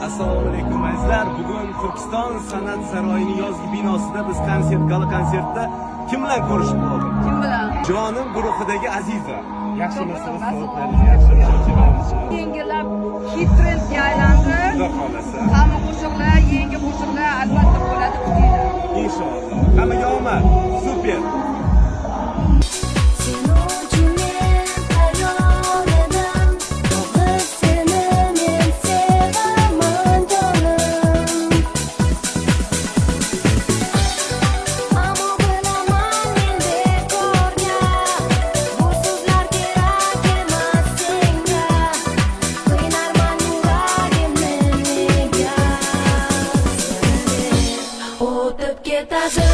Assalomu alaykum azizlar. Bugun Turkiston san'at saroyining yozgi binosida biz gala konsertda kim bilan ko'rishib qoldik? Kim bilan? Jonim guruhidagi Aziza. Yaxshimisiniz? Yengilab hit trendga aylandi. Xudo xolasa. Hamma qo'shiqlar, yangi qo'shiqlar albatta bo'ladi kutinglar. Inshaalloh. Hammaga omad. Super. O'tib ketadi